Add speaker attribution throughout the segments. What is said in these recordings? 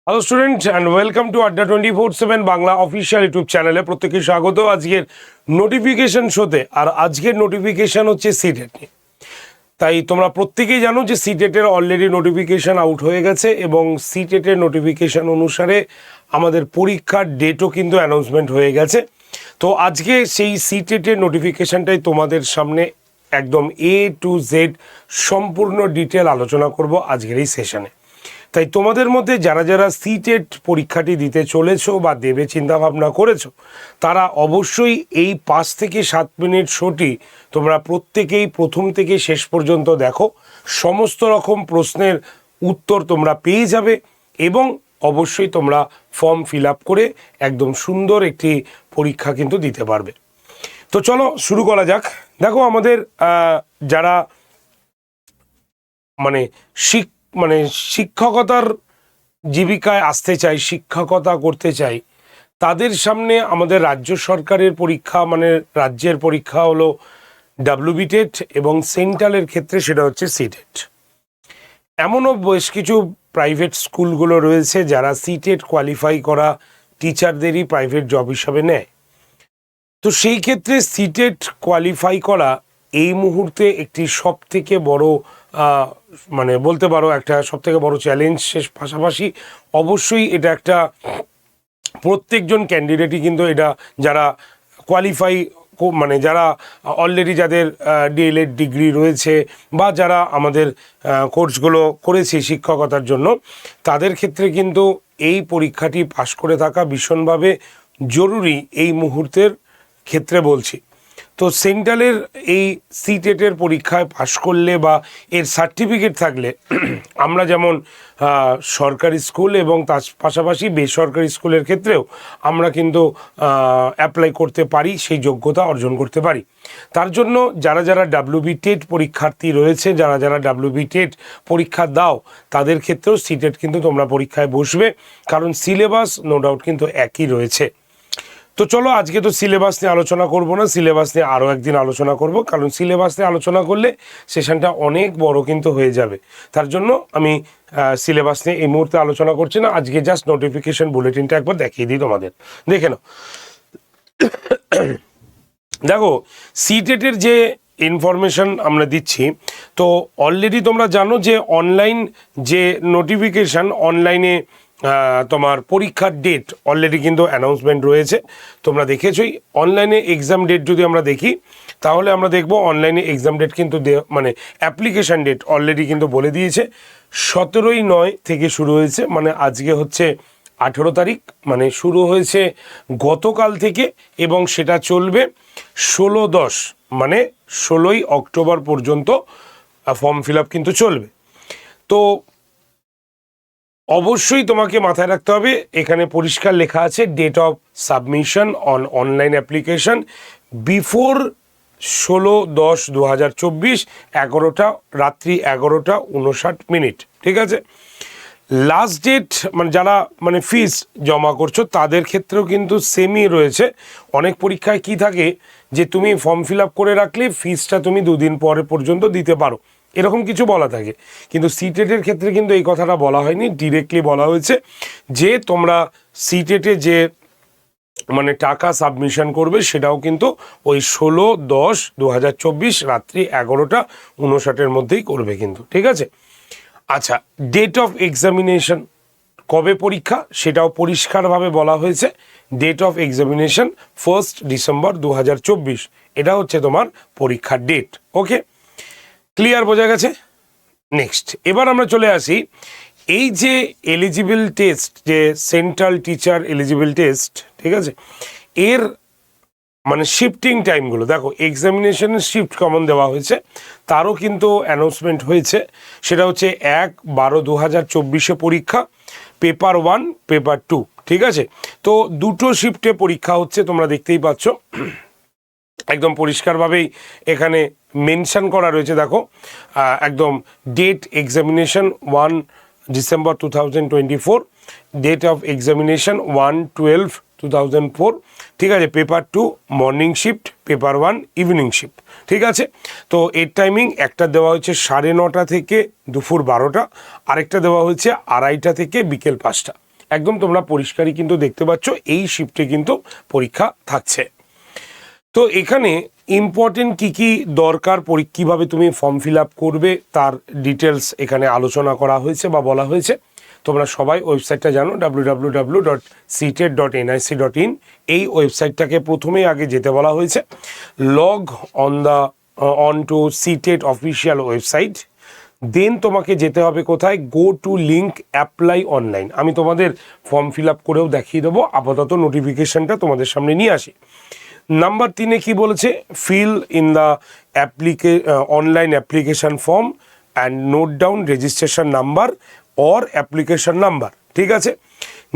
Speaker 1: Hello student and welcome to আড্ডা 24/7 Bangla official YouTube চ্যানেলে প্রত্যেককে স্বাগত আজকের নোটিফিকেশন শোতে। আর আজকের নোটিফিকেশন হচ্ছে সিটেট নিয়ে। তাই তোমরা প্রত্যেকেই জানো যে সিটেটের অলরেডি নোটিফিকেশন আউট হয়ে গেছে এবং সিটেটের নোটিফিকেশন অনুসারে আমাদের পরীক্ষার ডেটও কিন্তু অ্যানাউন্সমেন্ট হয়ে গেছে। তো আজকে সেই সিটেটের নোটিফিকেশনটাই তোমাদের সামনে একদম এ টু জেড সম্পূর্ণ ডিটেল আলোচনা করব আজকের এই সেশনে। তাই তোমাদের মধ্যে যারা যারা সিটেট পরীক্ষাটি দিতে চলেছো বা দেবে চিন্তাভাবনা করেছো তারা অবশ্যই এই 5 থেকে 7 মিনিট শোটি তোমরা প্রত্যেকেই প্রথম থেকে শেষ পর্যন্ত দেখো। সমস্ত রকম প্রশ্নের উত্তর তোমরা পেয়ে যাবে এবং অবশ্যই তোমরা ফর্ম ফিল আপ করে একদম সুন্দর একটি পরীক্ষা কিন্তু দিতে পারবে। তো চলো শুরু করা যাক। দেখো আমাদের যারা শিক্ষকতার জীবিকায় আসতে চাই, শিক্ষকতা করতে চাই, তাদের সামনে আমাদের রাজ্য সরকারের পরীক্ষা রাজ্যের পরীক্ষা হলো ডাব্লিউবিটেট এবং সেন্ট্রালের ক্ষেত্রে সেটা হচ্ছে সিটেট। এমনও বেশ কিছু প্রাইভেট স্কুলগুলো রয়েছে যারা সিটেট কোয়ালিফাই করা টিচারদেরই প্রাইভেট জব হিসাবে নেয়। তো সেই ক্ষেত্রে সিটেট কোয়ালিফাই করা এই মুহূর্তে একটি সব থেকে বড় বলতে পারো একটা সব থেকে বড় চ্যালেঞ্জের পাশাপাশি অবশ্যই এটা একটা প্রত্যেকজন ক্যান্ডিডেটই কিন্তু এটা যারা কোয়ালিফাই যারা অলরেডি যাদের ডিএলএড ডিগ্রি রয়েছে বা যারা আমাদের কোর্সগুলো করেছে শিক্ষকতার জন্য তাদের ক্ষেত্রে কিন্তু এই পরীক্ষাটি পাশ করে থাকা ভীষণভাবে জরুরি এই মুহূর্তের ক্ষেত্রে বলছি। তো সেন্ট্রালের এই সিটেটের পরীক্ষায় পাশ করলে বা এর সার্টিফিকেট থাকলে আমরা যেমন সরকারি স্কুল এবং তার পাশাপাশি বেসরকারি স্কুলের ক্ষেত্রেও আমরা কিন্তু অ্যাপ্লাই করতে পারি, সেই যোগ্যতা অর্জন করতে পারি। তার জন্য যারা যারা ডাব্লিউবিটেট পরীক্ষার্থী রয়েছে, যারা যারা ডাব্লিউবিটেট পরীক্ষা দাও তাদের ক্ষেত্রেও সিটেট কিন্তু তোমরা পরীক্ষায় বসবে, কারণ সিলেবাস নো ডাউট কিন্তু একই রয়েছে। তো চলো আজকে তো সিলেবাস নিয়ে আলোচনা করব না, সিলেবাস নিয়ে আরও একদিন আলোচনা করব, কারণ সিলেবাস নিয়ে আলোচনা করলে সেশনটা অনেক বড় কিন্তু হয়ে যাবে। তার জন্য আমি সিলেবাস নিয়ে এই মুহূর্তে আলোচনা করছি না। আজকে জাস্ট নোটিফিকেশন বুলেটিনটা একবার দেখিয়ে দিই তোমাদের, দেখে নাও। দেখো সিটেটের যে ইনফরমেশন আমরা দিচ্ছি, তো অলরেডি তোমরা জানো যে অনলাইন যে নোটিফিকেশান, অনলাইনে তোমার পরীক্ষার ডেট অলরেডি কিন্তু অ্যানাউন্সমেন্ট রয়েছে, তোমরা দেখেছই। অনলাইনে এক্সাম ডেট যদি আমরা দেখি তাহলে আমরা দেখব অনলাইনে এক্সাম ডেট কিন্তু অ্যাপ্লিকেশান ডেট অলরেডি কিন্তু বলে দিয়েছে 17/9 থেকে শুরু হয়েছে, আজকে হচ্ছে 18 তারিখ, শুরু হয়েছে গতকাল থেকে এবং সেটা চলবে 16/10 16ই অক্টোবর পর্যন্ত ফর্ম ফিল আপ কিন্তু চলবে। তো অবশ্যই তোমাকে মাথায় রাখতে হবে, এখানে পরিষ্কার লেখা আছে date of submission on online application before 16/10/2024 রাত্রি 11:59। ঠিক আছে। লাস্ট ডেট যারা ফিস জমা করছো তাদের ক্ষেত্রেও কিন্তু সেমই রয়েছে। অনেক পরীক্ষায় কি থাকে যে তুমি ফর্ম ফিল আপ করে রাখলে ফিসটা তুমি 2 দিন পরে পর্যন্ত দিতে পারো, এরকম কিছু বলা থাকে, কিন্তু সিটেটের ক্ষেত্রে কিন্তু এই কথাটা বলা হয়নি। ডিরেক্টলি বলা হয়েছে যে তোমরা সিটেটে যে টাকা সাবমিশন করবে সেটাও কিন্তু ওই 16/10/2024 রাত্রি 11:59 মধ্যেই করবে কিন্তু। ঠিক আছে। আচ্ছা, ডেট অফ এক্সামিনেশন কবে পরীক্ষা সেটাও পরিষ্কারভাবে বলা হয়েছে। ডেট অফ এক্সামিনেশন 1 ডিসেম্বর 2024, এটা হচ্ছে তোমার পরীক্ষার ডেট। ওকে, ক্লিয়ার, বোঝা গেছে? নেক্সট এবার আমরা চলে আসি এই যে এলিজিবল টেস্ট, যে সেন্ট্রাল টিচার এলিজিবল টেস্ট, ঠিক আছে, এর শিফটিং টাইমগুলো দেখো। এক্সামিনেশনের শিফট কমন দেওয়া হয়েছে, তারও কিন্তু অ্যানাউন্সমেন্ট হয়েছে। সেটা হচ্ছে 1/12/2024 পরীক্ষা, পেপার 1 পেপার 2। ঠিক আছে। তো দুটো শিফটে পরীক্ষা হচ্ছে, তোমরা দেখতেই পাচ্ছ একদম পরিষ্কারভাবেই এখানে মেনশন করা রয়েছে। দেখো একদম date examination 1 December 2024, date of examination 1/12/2004। ঠিক আছে। Paper 2 morning shift, paper 1 evening shift. ঠিক আছে। তো এর টাইমিং একটা দেওয়া হয়েছে 9:30 থেকে দুপুর 12টা, আরেকটা দেওয়া হয়েছে 2:30 থেকে বিকেল 5টা। একদম তোমরা পরিষ্কারই কিন্তু দেখতে পাচ্ছ এই শিফটে কিন্তু পরীক্ষা থাকছে। তো এখানে ইম্পর্টেন্ট কি কি দরকার, কীভাবে তুমি ফর্ম ফিল আপ করবে তার ডিটেলস এখানে আলোচনা করা হয়েছে বা বলা হয়েছে। তোমরা সবাই ওয়েবসাইটটা জানো, www.ctet.nic.in। এই ওয়েবসাইটটাকে প্রথমেই আগে যেতে বলা হয়েছে, log on to CTET official website. Then তোমাকে যেতে হবে কোথায়, go to link apply online. আমি তোমাদের ফর্ম ফিল আপ করেও দেখিয়ে দেবো, আপাতত নোটিফিকেশনটা তোমাদের সামনে নিয়ে আসি। নাম্বার 3-এ কি বলেছে, fill in the online application form and note down registration number or application number. ঠিক আছে।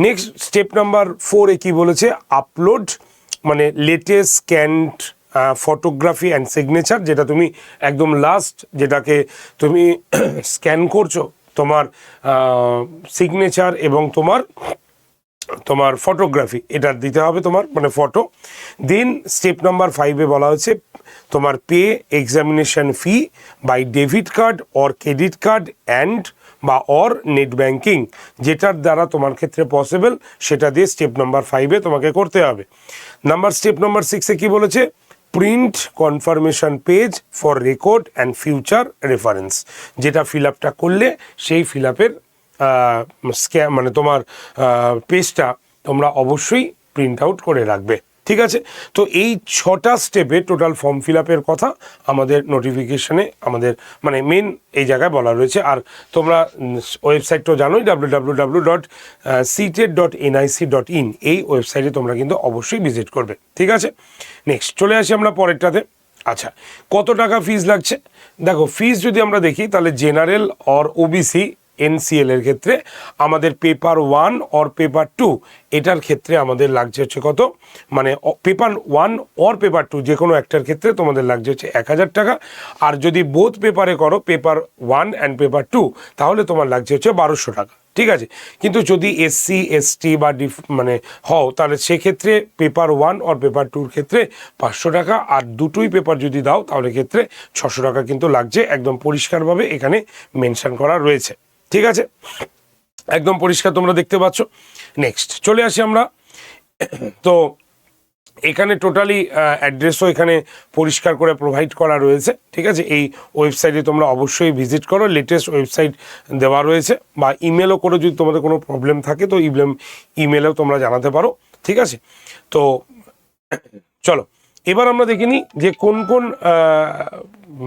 Speaker 1: নেক্সট স্টেপ নাম্বার 4-এ কি বলেছে, আপলোড মানে latest scanned photography and signature, যেটা তুমি একদম লাস্ট যেটাকে তুমি স্ক্যান করছো, তোমার সিগনেচার এবং তোমার ফটোগ্রাফি, এটা দিতে হবে তোমার মানে ফটো। দেন স্টেপ নাম্বার 5-এ বলা হয়েছে তোমার pay examination fee by debit card or credit card and বা অর নেট ব্যাঙ্কিং, যেটার দ্বারা তোমার ক্ষেত্রে পসিবল সেটা দিয়ে স্টেপ নাম্বার 5-এ তোমাকে করতে হবে। স্টেপ নাম্বার 6-এ কি বলেছে, print confirmation page for record and future reference, যেটা ফিল আপটা করলে সেই ফিল আপের মানে তোমার পেজটা তোমরা অবশ্যই প্রিন্ট আউট করে রাখবে। ঠিক আছে। তো এই 6টা স্টেপে টোটাল ফর্ম ফিল আপের কথা আমাদের নোটিফিকেশনে আমাদের মানে মেন এই জায়গায় বলা রয়েছে। আর তোমরা ওয়েবসাইটটাও জানোই, www.ctet.nic.in। এই ওয়েবসাইটে তোমরা কিন্তু অবশ্যই ভিজিট করবে। ঠিক আছে। নেক্সট চলে আসি আমরা পরেরটাতে। আচ্ছা, কত টাকা ফিজ লাগছে? দেখো, ফিজ যদি আমরা দেখি তাহলে জেনারেল অর ওবিসি NCL এর ক্ষেত্রে আমাদের পেপার 1 অর পেপার 2 এটার ক্ষেত্রে আমাদের লাগছে হচ্ছে কত, মানে পেপার 1 অর পেপার 2 যে কোনো একটার ক্ষেত্রে তোমাদের লাগছে হচ্ছে 1000 টাকা। আর যদি বোথ পেপারে করো, পেপার 1 অ্যান্ড পেপার 2, তাহলে তোমার লাগছে হচ্ছে 1200 টাকা। ঠিক আছে। কিন্তু যদি SC ST বা মানে হও, তাহলে সেক্ষেত্রে পেপার 1 অর পেপার 2-র ক্ষেত্রে 500 টাকা, আর দুটোই পেপার যদি দাও তাহলে ক্ষেত্রে 600 টাকা কিন্তু লাগছে। একদম পরিষ্কারভাবে এখানে মেনশন করা রয়েছে। ঠিক আছে, একদম পরিষ্কার তোমরা দেখতে পাচ্ছ। নেক্সট চলে আসি আমরা। তো এখানে টোটালি অ্যাড্রেসও এখানে পরিষ্কার করে প্রোভাইড করা রয়েছে। ঠিক আছে। এই ওয়েবসাইটে তোমরা অবশ্যই ভিজিট করো, লেটেস্ট ওয়েবসাইট দেওয়া রয়েছে, বা ইমেলও করে যদি তোমাদের কোনো প্রবলেম থাকে তো ইমেলেও তোমরা জানাতে পারো। ঠিক আছে। তো চলো এবার আমরা দেখিনি যে কোন কোন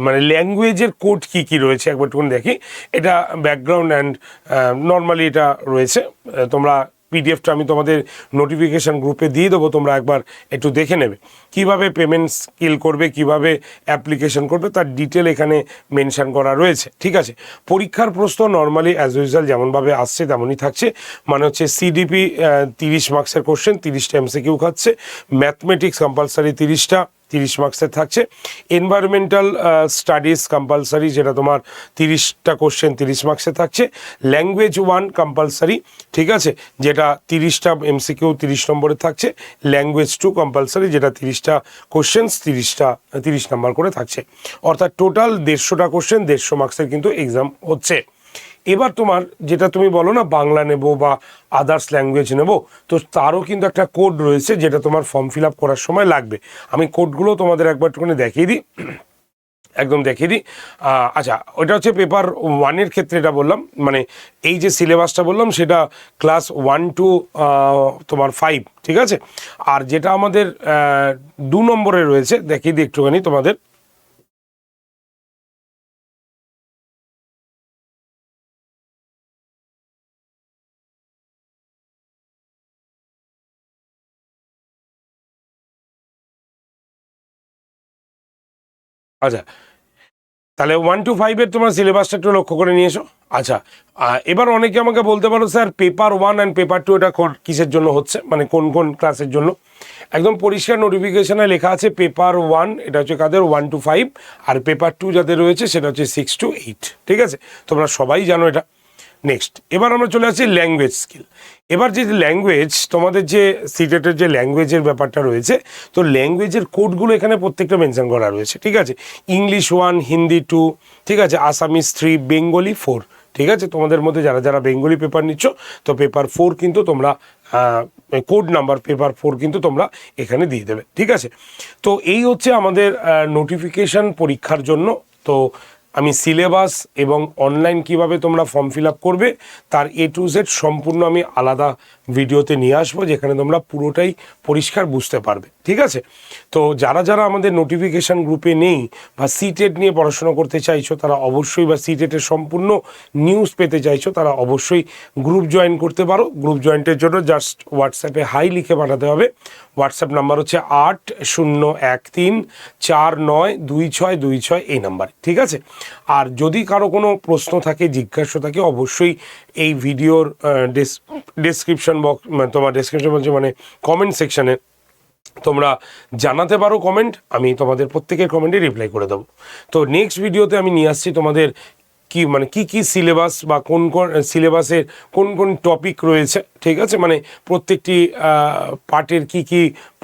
Speaker 1: মানে ল্যাঙ্গুয়েজের কোড কি কি রয়েছে, একবার একটু দেখি। এটা ব্যাকগ্রাউন্ড অ্যান্ড নর্মালি এটা রয়েছে, তোমরা পিডিএফটা আমি তোমাদের নোটিফিকেশান গ্রুপে দিয়ে দেবো, তোমরা একবার একটু দেখে নেবে কিভাবে পেমেন্ট স্কিল করবে, কিভাবে অ্যাপ্লিকেশন করবে, তার ডিটেল এখানে মেনশন করা রয়েছে। ঠিক আছে। পরীক্ষার প্রশ্ন নর্মালি অ্যাজ ইউজুয়াল যেমনভাবে আসছে তেমনই থাকছে, মানে হচ্ছে CDP 30 মার্কসের কোশ্চেন, 30টা MCQ খাচ্ছে। ম্যাথমেটিক্স কম্পালসারি 30 মার্কসের থাকছে। এনভায়রনমেন্টাল স্টাডিজ কম্পালসারি, যেটা তোমার 30টা কোশ্চেন 30 মার্কসে থাকছে। ল্যাঙ্গুয়েজ 1 কম্পালসারি, ঠিক আছে, যেটা 30টা MCQ 30 নম্বরে থাকছে। ল্যাঙ্গুয়েজ 2 কম্পালসারি, যেটা 30টা কোশ্চেন্স 30 নাম্বার করে থাকছে। অর্থাৎ টোটাল 150টা কোশ্চেন 150 মার্কসের কিন্তু এক্সাম হচ্ছে। এবার তোমার যেটা তুমি বলো না বাংলা নেব বা আদার্স ল্যাঙ্গুয়েজ নেব, তো তারও কিন্তু একটা কোড রয়েছে যেটা তোমার ফর্ম ফিল আপ করার সময় লাগবে। আমি কোডগুলো তোমাদের একবার একটুখানি দেখিয়ে দিই, একদম দেখিয়ে দিই। আচ্ছা, ওইটা হচ্ছে পেপার 1-এর ক্ষেত্রে এটা বললাম, মানে এই যে সিলেবাসটা বললাম সেটা ক্লাস 1 to তোমার 5। ঠিক আছে। আর যেটা আমাদের 2 নম্বরে রয়েছে দেখিয়ে দিই একটুখানি তোমাদের। আচ্ছা, তাহলে 1 to 5-এর তোমার সিলেবাসটা একটু লক্ষ্য করে নিয়ে এসো। আচ্ছা, এবার অনেকে আমাকে বলতে পারো স্যার পেপার 1 অ্যান্ড পেপার 2 এটা কিসের জন্য হচ্ছে, মানে কোন কোন ক্লাসের জন্য? একদম পরিষ্কার নোটিফিকেশনে লেখা আছে পেপার 1 এটা হচ্ছে কাদের 1 to 5, আর পেপার 2 যাদের রয়েছে সেটা হচ্ছে 6 to 8। ঠিক আছে, তোমরা সবাই জানো এটা। নেক্সট এবার আমরা চলে আসছি ল্যাঙ্গুয়েজ স্কিল। এবার যে ল্যাঙ্গুয়েজ তোমাদের যে সিটেটের যে ল্যাঙ্গুয়েজের ব্যাপারটা রয়েছে, তো ল্যাঙ্গুয়েজের কোডগুলো এখানে প্রত্যেকটা মেনশন করা রয়েছে। ঠিক আছে। ইংলিশ 1, হিন্দি 2, ঠিক আছে, আসামিজ 3, বেঙ্গলি 4। ঠিক আছে, তোমাদের মধ্যে যারা যারা বেঙ্গলি পেপার নিচ্ছ, তো পেপার 4 কিন্তু তোমরা কোড নাম্বার পেপার 4 কিন্তু তোমরা এখানে দিয়ে দেবে। ঠিক আছে, তো এই হচ্ছে আমাদের নোটিফিকেশান পরীক্ষার জন্য। তো আমি সিলেবাস এবং অনলাইন কিভাবে তোমরা ফর্ম ফিল আপ করবে তার A to Z সম্পূর্ণ আমি আলাদা ভিডিওতে নিয়ে আসবো, যেখানে তোমরা পুরোটাই পরিষ্কার বুঝতে পারবে। ঠিক আছে, তো যারা যারা আমাদের নোটিফিকেশান গ্রুপে নেই বা সিটেট নিয়ে পড়াশোনা করতে চাইছো তারা অবশ্যই, বা সিটেটের সম্পূর্ণ নিউজ পেতে চাইছো তারা অবশ্যই গ্রুপ জয়েন করতে পারো। গ্রুপ জয়েন্টের জন্য জাস্ট হোয়াটসঅ্যাপে হাই লিখে পাঠাতে হবে। হোয়াটসঅ্যাপ নাম্বার হচ্ছে 8013492626 এই নাম্বার। ঠিক আছে, আর যদি কারো কোনো প্রশ্ন থাকে, জিজ্ঞাসা থাকে, অবশ্যই এই ভিডিওর ডেসক্রিপশন বক্স, তোমার ডেসক্রিপশন বলছে মানে কমেন্ট সেকশানে তোমরা জানাতে পারো কমেন্ট, আমি তোমাদের প্রত্যেকের কমেন্টে রিপ্লাই করে দেবো। তো নেক্সট ভিডিওতে আমি নিয়ে আসছি তোমাদের কি মানে কি সিলেবাস বা কোন কোন সিলেবাসের কোন কোন টপিক রয়েছে। ঠিক আছে, মানে প্রত্যেকটি পার্টের কি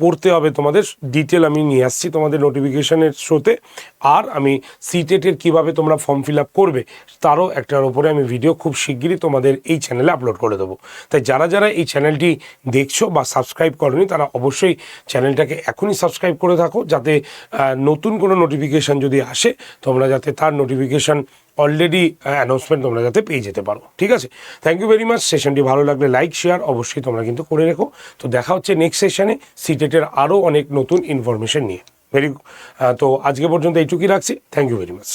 Speaker 1: পড়তে হবে তোমাদের ডিটেল আমি নিয়ে আসছি তোমাদের নোটিফিকেশানের শোতে। আর আমি সিটেটের কীভাবে তোমরা ফর্ম ফিল আপ করবে তারও একটার ওপরে আমি ভিডিও খুব শিগগিরই তোমাদের এই চ্যানেলে আপলোড করে দেবো। তাই যারা যারা এই চ্যানেলটি দেখছো বা সাবস্ক্রাইব করোনি তারা অবশ্যই চ্যানেলটাকে এখনই সাবস্ক্রাইব করে থাকো, যাতে নতুন কোনো নোটিফিকেশান যদি আসে তোমরা যাতে তার নোটিফিকেশান অলরেডি অ্যানাউন্সমেন্ট তোমরা যাতে পেয়ে যেতে পারো। ঠিক আছে, থ্যাংক ইউ ভেরি মাচ। সেশনটি ভালো লাগলে লাইক শেয়ার অবশ্যই তোমরা কিন্তু করে রেখো। তো দেখা হচ্ছে নেক্সট সেশনে সিটেটের আরও অনেক নতুন ইনফরমেশন নিয়ে। তো আজকে পর্যন্ত এইটুকুই রাখছি। Thank you very much.